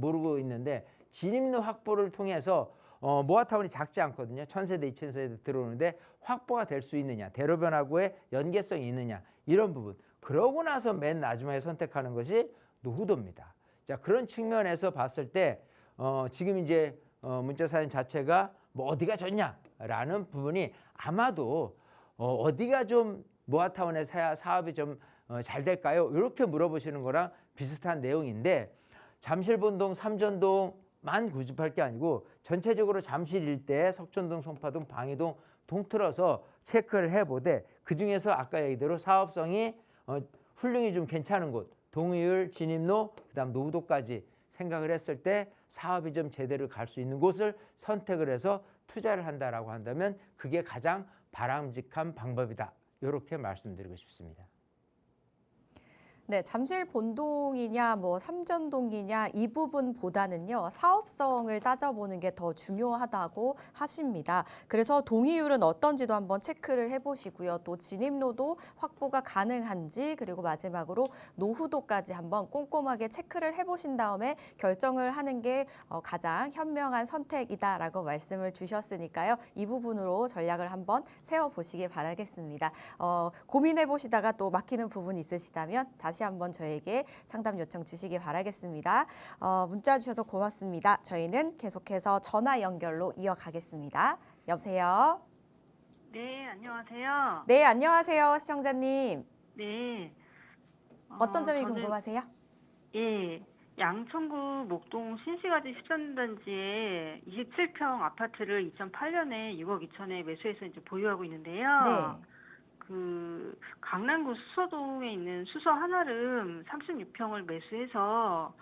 모르고 있는데 진입로 확보를 통해서 모아타운이 작지 않거든요. 1000세대, 2000세대 들어오는데 확보가 될 수 있느냐, 대로변하고의 연계성이 있느냐 이런 부분. 그러고 나서 맨 마지막에 선택하는 것이 노후도입니다. 자, 그런 측면에서 봤을 때 지금 이제 문자 사연 자체가 뭐 어디가 좋냐라는 부분이 아마도 어디가 좀 모아타운의 사업이 좀 잘 될까요? 이렇게 물어보시는 거랑 비슷한 내용인데 잠실본동, 삼전동만 구집할 게 아니고 전체적으로 잠실 일대 석촌동, 송파동, 방이동 통틀어서 체크를 해보되 그중에서 아까 얘기대로 사업성이 훌륭히 좀 괜찮은 곳, 동의율, 진입로, 그다음 노후도까지 생각을 했을 때 사업이 좀 제대로 갈 수 있는 곳을 선택을 해서 투자를 한다라고 한다면 그게 가장 바람직한 방법이다. 이렇게 말씀드리고 싶습니다. 네, 잠실 본동이냐 뭐 삼전동이냐 이 부분보다는요 사업성을 따져보는 게 더 중요하다고 하십니다. 그래서 동의율은 어떤지도 한번 체크를 해보시고요. 또 진입로도 확보가 가능한지 그리고 마지막으로 노후도까지 한번 꼼꼼하게 체크를 해보신 다음에 결정을 하는 게 가장 현명한 선택이다라고 말씀을 주셨으니까요. 이 부분으로 전략을 한번 세워보시길 바라겠습니다. 고민해보시다가 또 막히는 부분이 있으시다면 다시 한번 저에게 상담 요청 주시기 바라겠습니다. 문자 주셔서 고맙습니다. 저희는 계속해서 전화 연결로 이어가겠습니다. 여보세요? 네, 안녕하세요. 네, 안녕하세요. 시청자님. 네. 어떤 점이 저는, 궁금하세요? 예, 양천구 목동 신시가지 13단지에 27평 아파트를 2008년에 6억 2천에 매수해서 이제 보유하고 있는데요. 네. 그 강남구 수서동에 있는 수서 하나름 36평을 매수해서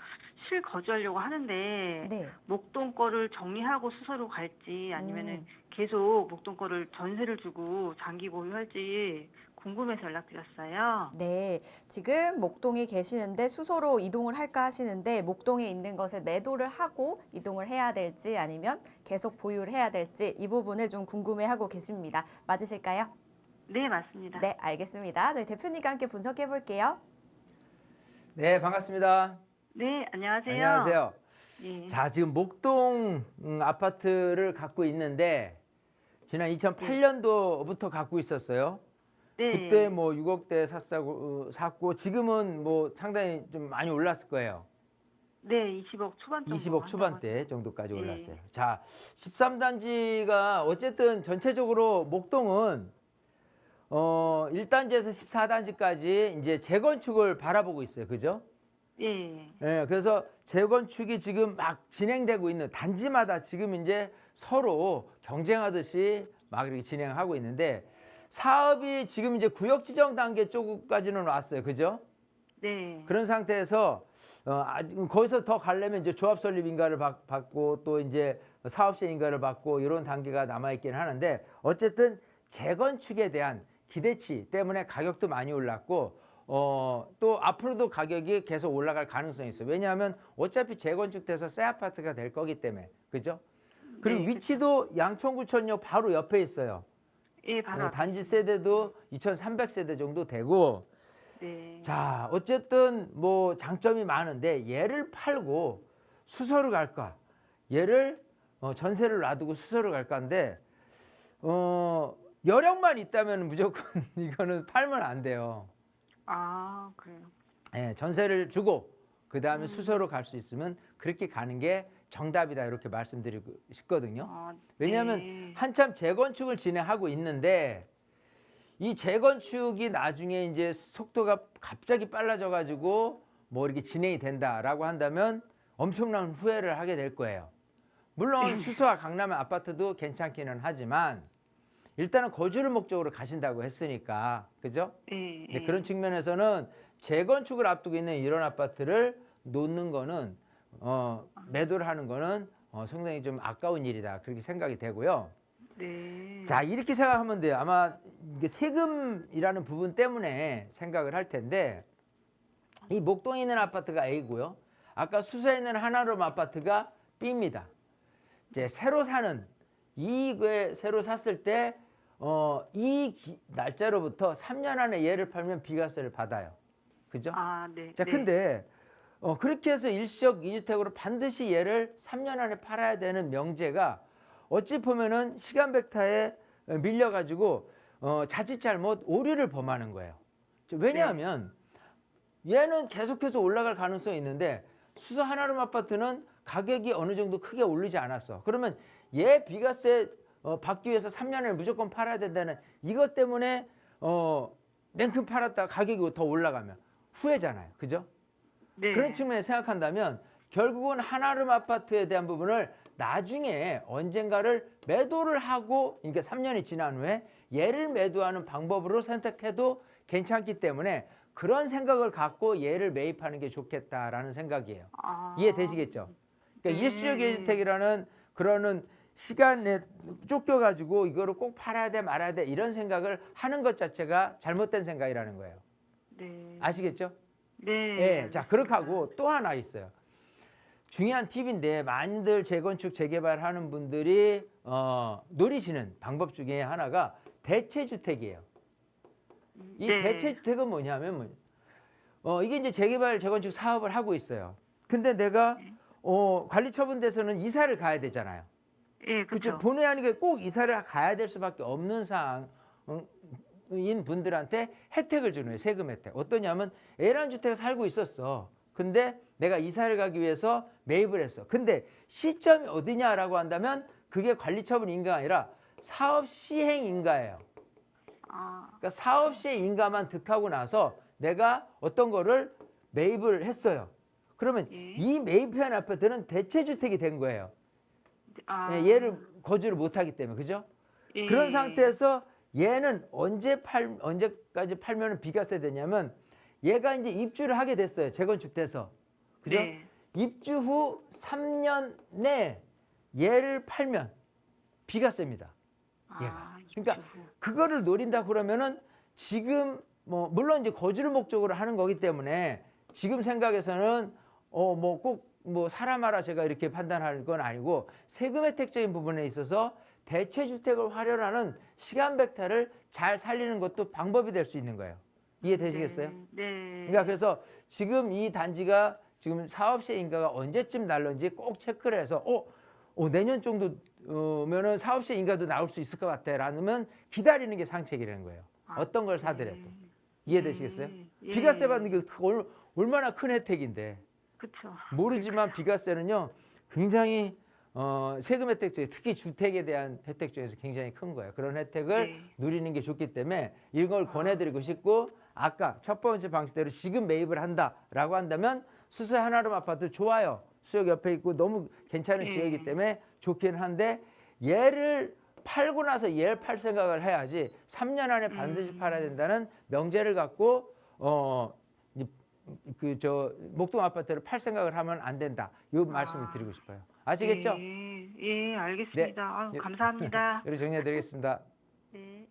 실거주하려고 하는데 네. 목동 거를 정리하고 수서로 갈지 아니면은 계속 목동 거를 전세를 주고 장기 보유할지 궁금해서 연락드렸어요. 네, 지금 목동에 계시는데 수소로 이동을 할까 하시는데 목동에 있는 것을 매도를 하고 이동을 해야 될지 아니면 계속 보유를 해야 될지 이 부분을 좀 궁금해하고 계십니다. 맞으실까요? 네, 맞습니다. 네, 알겠습니다. 저희 대표님과 함께 분석해 볼게요. 네, 반갑습니다. 네, 안녕하세요. 안녕하세요. 예. 자, 지금 목동 아파트를 갖고 있는데 지난 2008년도부터 갖고 있었어요. 네. 그때 뭐 6억대 샀고 지금은 뭐 상당히 좀 많이 올랐을 거예요. 네, 20억 초반 정도 20억 초반대 한다고 정도까지 예. 올랐어요. 자, 13단지가 어쨌든 전체적으로 목동은 1단지에서 14단지까지 이제 재건축을 바라보고 있어요. 그죠? 예. 예, 그래서 재건축이 지금 막 진행되고 있는 단지마다 지금 이제 서로 경쟁하듯이 막 이렇게 진행하고 있는데 사업이 지금 이제 구역 지정 단계 쪽까지는 왔어요. 그죠? 네. 그런 상태에서 거기서 더 가려면 이제 조합 설립 인가를 받고 또 이제 사업체 인가를 받고 이런 단계가 남아 있긴 하는데 어쨌든 재건축에 대한 기대치 때문에 가격도 많이 올랐고 또 앞으로도 가격이 계속 올라갈 가능성이 있어요. 왜냐하면 어차피 재건축돼서 새 아파트가 될 거기 때문에. 그죠? 그리고 네, 위치도 양천구천역 바로 옆에 있어요. 예, 바로 단지 세대도 2,300세대 정도 되고 네. 자, 어쨌든 뭐 장점이 많은데 얘를 팔고 수서를 갈까? 얘를 전세를 놔두고 수서를 갈까인데 여력만 있다면 무조건 이거는 팔면 안 돼요. 아, 그래요. 예, 전세를 주고 그다음에 수서로 갈 수 있으면 그렇게 가는 게 정답이다 이렇게 말씀드리고 싶거든요. 아, 왜냐하면 네. 한참 재건축을 진행하고 있는데 이 재건축이 나중에 이제 속도가 갑자기 빨라져 가지고 뭐 이렇게 진행이 된다라고 한다면 엄청난 후회를 하게 될 거예요. 물론 수서와 강남 아파트도 괜찮기는 하지만 일단은 거주를 목적으로 가신다고 했으니까 그죠? 예, 네, 예. 그런 측면에서는 재건축을 앞두고 있는 이런 아파트를 놓는 거는 매도를 하는 거는 상당히 좀 아까운 일이다 그렇게 생각이 되고요. 네. 자, 이렇게 생각하면 돼요. 아마 이게 세금이라는 부분 때문에 생각을 할 텐데 이 목동에 있는 아파트가 A고요. 아까 수서에 있는 하나룸 아파트가 B입니다. 이제 새로 사는 이게 새로 샀을 때 날짜로부터 3년 안에 얘를 팔면 비과세를 받아요. 그죠? 아, 네. 자, 네. 근데 그렇게 해서 일시적 2주택으로 반드시 얘를 3년 안에 팔아야 되는 명제가 어찌 보면은 시간 벡터에 밀려가지고 자칫 잘못 오류를 범하는 거예요. 왜냐하면 얘는 계속해서 올라갈 가능성이 있는데 수서 하나룸 아파트는 가격이 어느 정도 크게 오르지 않았어. 그러면 얘 비과세 받기 위해서 3년을 무조건 팔아야 된다는 이것 때문에 냉큼 팔았다 가격이 더 올라가면 후회잖아요. 그죠? 네. 그런 측면에 생각한다면 결국은 하나룸 아파트에 대한 부분을 나중에 언젠가를 매도를 하고 그러니까 3년이 지난 후에 얘를 매도하는 방법으로 선택해도 괜찮기 때문에 그런 생각을 갖고 얘를 매입하는 게 좋겠다라는 생각이에요. 아, 이해되시겠죠? 그러니까 네. 일시적 2주택이라는 그러는 시간에 쫓겨가지고 이거를 꼭 팔아야 돼 말아야 돼 이런 생각을 하는 것 자체가 잘못된 생각이라는 거예요. 네. 아시겠죠? 네. 예, 자 그렇게 하고 또 하나 있어요. 중요한 팁인데 많이들 재건축 재개발하는 분들이 노리시는 방법 중에 하나가 대체주택이에요. 이 네. 대체주택은 뭐냐면 이게 이제 재개발 재건축 사업을 하고 있어요. 근데 내가 관리처분돼서는 이사를 가야 되잖아요. 예, 그렇죠. 그렇죠. 본의 아니게 꼭 이사를 가야 될 수밖에 없는 상황인 분들한테 혜택을 주는 거예요. 세금 혜택. 어떠냐면 A라는 주택에 살고 있었어. 근데 내가 이사를 가기 위해서 매입을 했어. 근데 시점이 어디냐라고 한다면 그게 관리처분 인가가 아니라 사업 시행 인가예요. 아, 그러니까 사업 시행 인가만 득하고 나서 내가 어떤 거를 매입을 했어요. 그러면 예. 이 매입한 아파트는 대체주택이 된 거예요. 아, 예, 얘를 거주를 못하기 때문에. 그죠? 예. 그런 상태에서 얘는 언제까지 팔면 비과세 되냐면 얘가 이제 입주를 하게 됐어요. 재건축돼서. 그죠? 네. 입주 후 3년 내 얘를 팔면 비과세입니다. 얘가. 그러니까 그거를 노린다 그러면은 지금 뭐 물론 이제 거주를 목적으로 하는 거기 때문에 지금 생각에서는 뭐 꼭 뭐 사람하라 제가 이렇게 판단할 건 아니고 세금 혜택적인 부분에 있어서 대체주택을 활용하는 시간 벡터를 잘 살리는 것도 방법이 될 수 있는 거예요. 이해되시겠어요? 네. 그러니까 그래서 지금 이 단지가 지금 사업시행 인가가 언제쯤 날런지 꼭 체크를 해서 내년 정도면은 사업시행 인가도 나올 수 있을 것 같아 라면 기다리는 게 상책이라는 거예요. 어떤 걸 사더라도. 이해되시겠어요? 예. 비과세 받는 게 얼마나 큰 혜택인데. 그렇죠. 모르지만 비과세는요 굉장히 세금 혜택 중에 특히 주택에 대한 혜택 중에서 굉장히 큰 거예요. 그런 혜택을 네. 누리는 게 좋기 때문에 이걸 권해드리고 싶고 아까 첫 번째 방식대로 지금 매입을 한다라고 한다면 수서 한아름 아파트 좋아요. 수역 옆에 있고 너무 괜찮은 지역이기 때문에 좋기는 한데 얘를 팔고 나서 얘를 팔 생각을 해야지 3년 안에 반드시 팔아야 된다는 명제를 갖고 목동 아파트를 팔 생각을 하면 안 된다. 이 말씀을 드리고 싶어요. 아시겠죠? 예, 알겠습니다. 아유, 감사합니다. 여기 정리해드리겠습니다. 네.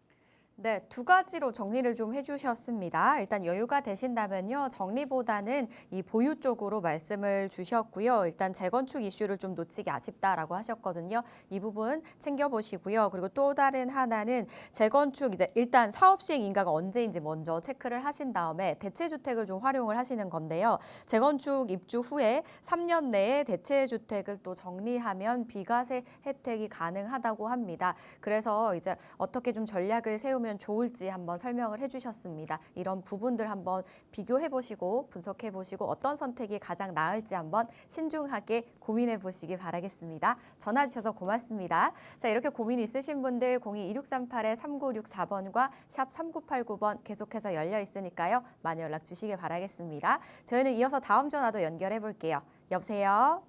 네, 두 가지로 정리를 좀 해주셨습니다. 일단 여유가 되신다면요, 정리보다는 이 보유 쪽으로 말씀을 주셨고요. 일단 재건축 이슈를 좀 놓치기 아쉽다라고 하셨거든요. 이 부분 챙겨보시고요. 그리고 또 다른 하나는 재건축 이제 일단 사업 시행 인가가 언제인지 먼저 체크를 하신 다음에 대체주택을 좀 활용을 하시는 건데요. 재건축 입주 후에 3년 내에 대체주택을 또 정리하면 비과세 혜택이 가능하다고 합니다. 그래서 이제 어떻게 좀 전략을 세우면 좋을지 한번 설명을 해주셨습니다. 이런 부분들 한번 비교해보시고 분석해보시고 어떤 선택이 가장 나을지 한번 신중하게 고민해보시기 바라겠습니다. 전화 주셔서 고맙습니다. 자, 이렇게 고민 있으신 분들 02-2638-3964번과 샵 3989번 계속해서 열려 있으니까요. 많이 연락 주시기 바라겠습니다. 저희는 이어서 다음 전화도 연결해볼게요. 여보세요?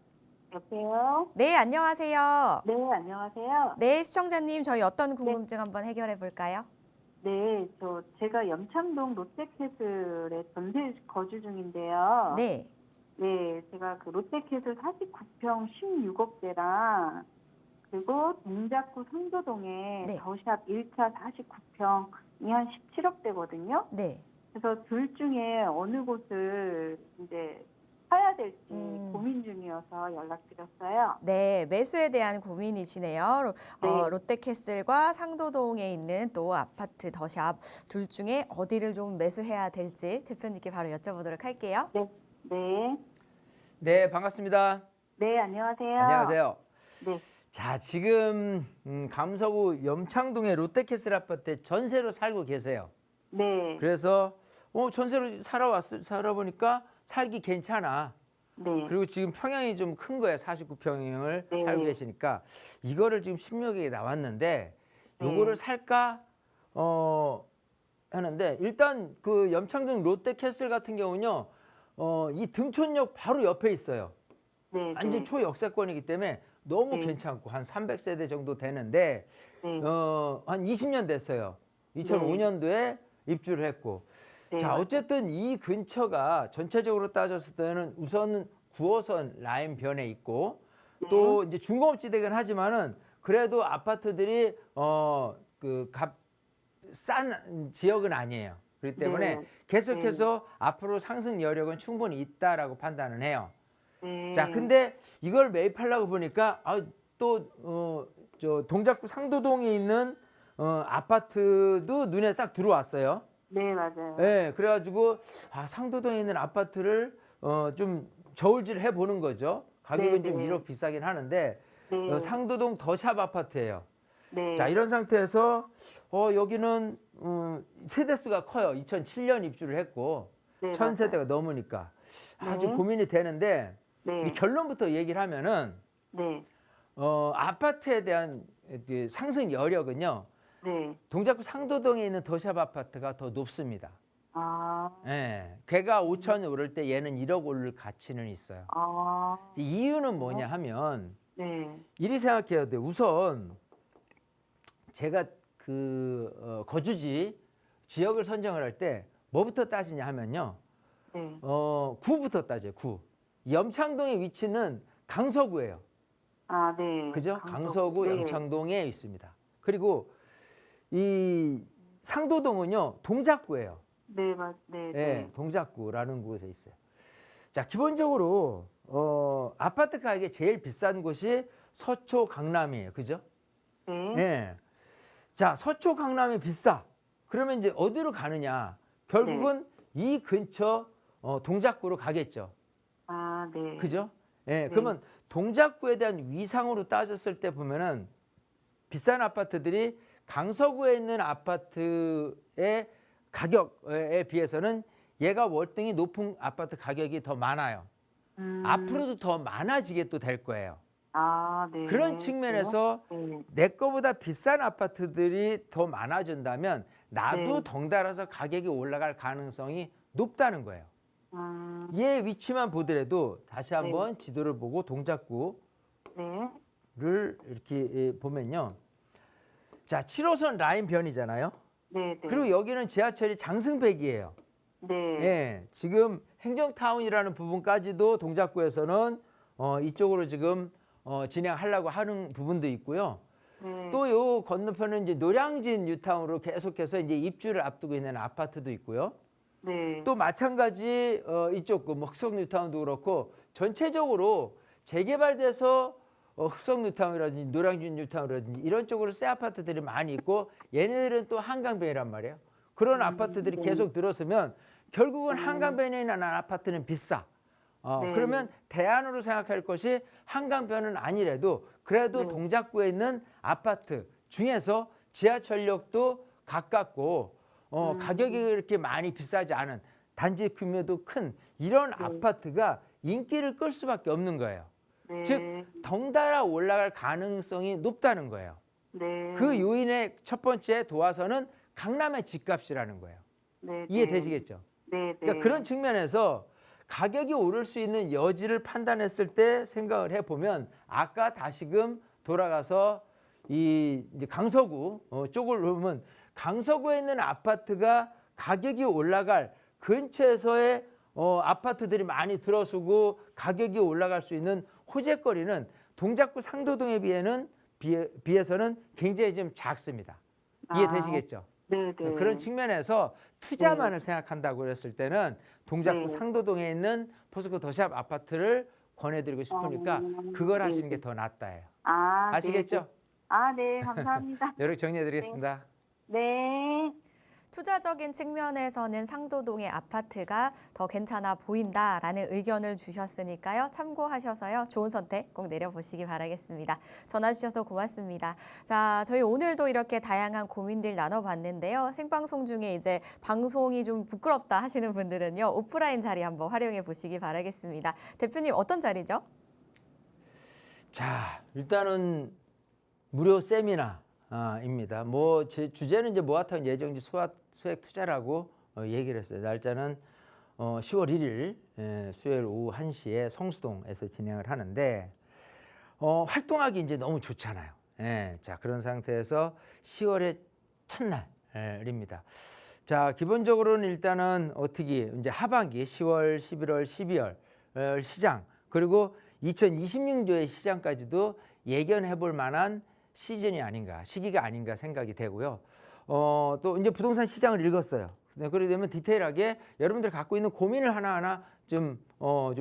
여보세요? 네, 안녕하세요. 네, 안녕하세요. 네, 시청자님 저희 어떤 궁금증 한번 해결해볼까요? 네, 제가 염창동 롯데캐슬에 전세 거주 중인데요. 네. 네, 제가 그 롯데캐슬 49평 16억대랑 그리고 동작구 상도동에 네. 더샵 1차 49평이 한 17억대거든요. 네. 그래서 둘 중에 어느 곳을 이제 사야 될지 음. 고민 중이어서 연락드렸어요. 네, 매수에 대한 고민이시네요. 네. 롯데캐슬과 상도동에 있는 또 아파트 더샵 둘 중에 어디를 좀 매수해야 될지 대표님께 바로 여쭤보도록 할게요. 네. 네, 반갑습니다. 네, 안녕하세요. 안녕하세요. 네. 자, 지금 감서구 염창동의 롯데캐슬 아파트에 전세로 살고 계세요. 네. 그래서 전세로 살아보니까 살기 괜찮아. 네. 그리고 지금 평형이 좀 큰 거예요. 49평을 네. 살고 계시니까 이거를 지금 16억에 나왔는데 네. 요거를 살까 하는데 일단 그 염창동 롯데캐슬 같은 경우는요. 이 등촌역 바로 옆에 있어요. 네. 완전 네. 초역세권이기 때문에 너무 네. 괜찮고 한 300세대 정도 되는데 네. 한 20년 됐어요. 2005년도에 입주를 했고 네, 자, 맞아요. 어쨌든 이 근처가 전체적으로 따졌을 때는 우선은 9호선 라인 변에 있고 또 이제 중공업지대긴 하지만은 그래도 아파트들이 싼 지역은 아니에요. 그렇기 때문에 네. 계속해서 앞으로 상승 여력은 충분히 있다라고 판단을 해요. 네. 자, 근데 이걸 매입하려고 보니까 저 동작구 상도동에 있는 아파트도 눈에 싹 들어왔어요. 네, 맞아요. 네, 그래가지고 상도동에 있는 아파트를 좀 저울질을 해보는 거죠. 가격은 네, 좀 네. 1억 비싸긴 하는데 네. 상도동 더샵 아파트예요. 네. 자, 이런 상태에서 여기는 세대수가 커요. 2007년 입주를 했고 네, 1000세대가 넘으니까 아주 네. 고민이 되는데 네. 이 결론부터 얘기를 하면은 네. 아파트에 대한 상승 여력은요. 네. 동작구 상도동에 있는 더샵 아파트가 더 높습니다. 아. 예, 걔가 5천이 오를 때 얘는 1억 오를 가치는 있어요. 아. 이유는 뭐냐 하면 네. 이리 생각해야 돼. 우선 제가 거주지 지역을 선정을 할 때 뭐부터 따지냐 하면요. 네. 구부터 따져요. 구. 염창동의 위치는 강서구예요. 아, 네. 그죠? 강서구 네. 염창동에 있습니다. 그리고 이 상도동은요. 동작구예요. 네, 네. 네, 동작구라는 곳에 있어요. 자, 기본적으로 아파트 가격이 제일 비싼 곳이 서초 강남이에요. 그죠? 네. 예. 자, 서초 강남이 비싸. 그러면 이제 어디로 가느냐? 결국은 이 근처 동작구로 가겠죠. 아, 네. 그죠? 예. 그러면 동작구에 대한 위상으로 따졌을 때 보면은 비싼 아파트들이 강서구에 있는 아파트의 가격에 비해서는 얘가 월등히 높은 아파트 가격이 더 많아요. 앞으로도 더 많아지게 또 될 거예요. 아, 네. 그런 측면에서 네. 내 거보다 비싼 아파트들이 더 많아진다면 나도 네. 덩달아서 가격이 올라갈 가능성이 높다는 거예요. 얘 위치만 보더라도 다시 한번 지도를 보고 동작구를 네. 이렇게 보면요. 자, 7호선 라인 변이잖아요. 네. 네. 그리고 여기는 지하철이 장승백이에요. 네. 예, 지금 행정타운이라는 부분까지도 동작구에서는 이쪽으로 지금 진행하려고 하는 부분도 있고요. 네. 또 요 건너편은 이제 노량진 뉴타운으로 계속해서 이제 입주를 앞두고 있는 아파트도 있고요. 네. 또 마찬가지 이쪽 뭐 흑석 뉴타운도 그렇고 전체적으로 재개발돼서 흑석 뉴타운이라든지 노량진 뉴타운이라든지 이런 쪽으로 새 아파트들이 많이 있고 얘네들은 또 한강변이란 말이에요. 그런 아파트들이 계속 들어서면 결국은 한강변에 있는 아파트는 비싸. 그러면 대안으로 생각할 것이 한강변은 아니래도 그래도 동작구에 있는 아파트 중에서 지하철역도 가깝고 가격이 그렇게 많이 비싸지 않은 단지 규모도 큰 이런 아파트가 인기를 끌 수밖에 없는 거예요. 네. 즉 덩달아 올라갈 가능성이 높다는 거예요. 네. 그 요인의 첫 번째 도화선은 강남의 집값이라는 거예요. 네. 이해되시겠죠? 네. 그러니까 그런 측면에서 가격이 오를 수 있는 여지를 판단했을 때 생각을 해보면 아까 다시금 돌아가서 이 이제 강서구 쪽을 보면 강서구에 있는 아파트가 가격이 올라갈 근처에서의 아파트들이 많이 들어서고 가격이 올라갈 수 있는 호재거리는 동작구 상도동에 비해서는 굉장히 좀 작습니다. 이해되시겠죠? 네. 그런 측면에서 투자만을 생각한다고 그랬을 때는 동작구 상도동에 있는 포스코 더샵 아파트를 권해드리고 싶으니까 그걸 하시는 게 더 낫다예요. 아시겠죠? 네. 감사합니다. 이렇게 정리해드리겠습니다. 네. 투자적인 측면에서는 상도동의 아파트가 더 괜찮아 보인다라는 의견을 주셨으니까요. 참고하셔서요. 좋은 선택 꼭 내려보시기 바라겠습니다. 전화 주셔서 고맙습니다. 자, 저희 오늘도 이렇게 다양한 고민들 나눠봤는데요. 생방송 중에 이제 방송이 좀 부끄럽다 하시는 분들은요. 오프라인 자리 한번 활용해 보시기 바라겠습니다. 대표님 어떤 자리죠? 자, 일단은 무료 세미나입니다. 뭐 제 주제는 이제 모아타운 예정지 소액 투자라고 얘기를 했어요. 날짜는 10월 1일 수요일 오후 1시에 성수동에서 진행을 하는데 활동하기 이제 너무 좋잖아요. 자, 그런 상태에서 10월의 첫날입니다. 자, 기본적으로는 일단은 어떻게 이제 하반기 10월, 11월, 12월 시장 그리고 2026년도의 시장까지도 예견해 볼 만한 시즌이 아닌가, 시기가 아닌가 생각이 되고요. 또 이제 부동산 시장을 읽었어요. 그러게 되면 디테일하게 여러분들이 갖고 있는 고민을 하나하나 좀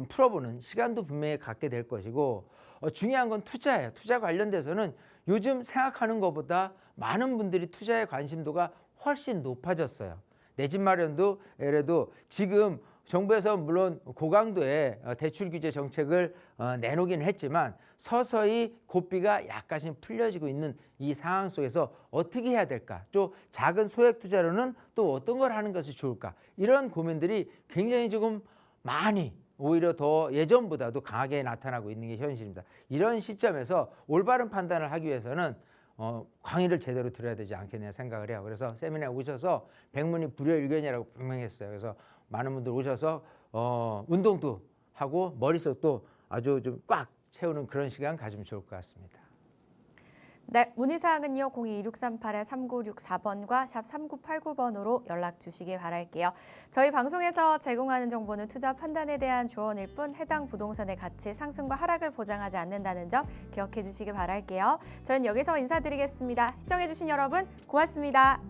풀어보는 시간도 분명히 갖게 될 것이고 중요한 건 투자예요. 투자 관련돼서는 요즘 생각하는 것보다 많은 분들이 투자에 관심도가 훨씬 높아졌어요. 내 집 마련도 예래도 지금 정부에서 물론 고강도의 대출 규제 정책을 내놓긴 했지만 서서히 고비가 약간씩 풀려지고 있는 이 상황 속에서 어떻게 해야 될까? 또 작은 소액 투자로는 또 어떤 걸 하는 것이 좋을까? 이런 고민들이 굉장히 조금 많이 오히려 더 예전보다도 강하게 나타나고 있는 게 현실입니다. 이런 시점에서 올바른 판단을 하기 위해서는 강의를 제대로 들어야 되지 않겠냐 생각을 해요. 그래서 세미나에 오셔서 백문이 불여일견이라고 분명했어요. 그래서 많은 분들 오셔서 운동도 하고 머릿속도 아주 좀 꽉 채우는 그런 시간 가지면 좋을 것 같습니다. 네, 문의사항은요. 02-2638-3964번과 샵 3989번으로 연락 주시기 바랄게요. 저희 방송에서 제공하는 정보는 투자 판단에 대한 조언일 뿐 해당 부동산의 가치 상승과 하락을 보장하지 않는다는 점 기억해 주시기 바랄게요. 저희는 여기서 인사드리겠습니다. 시청해 주신 여러분 고맙습니다.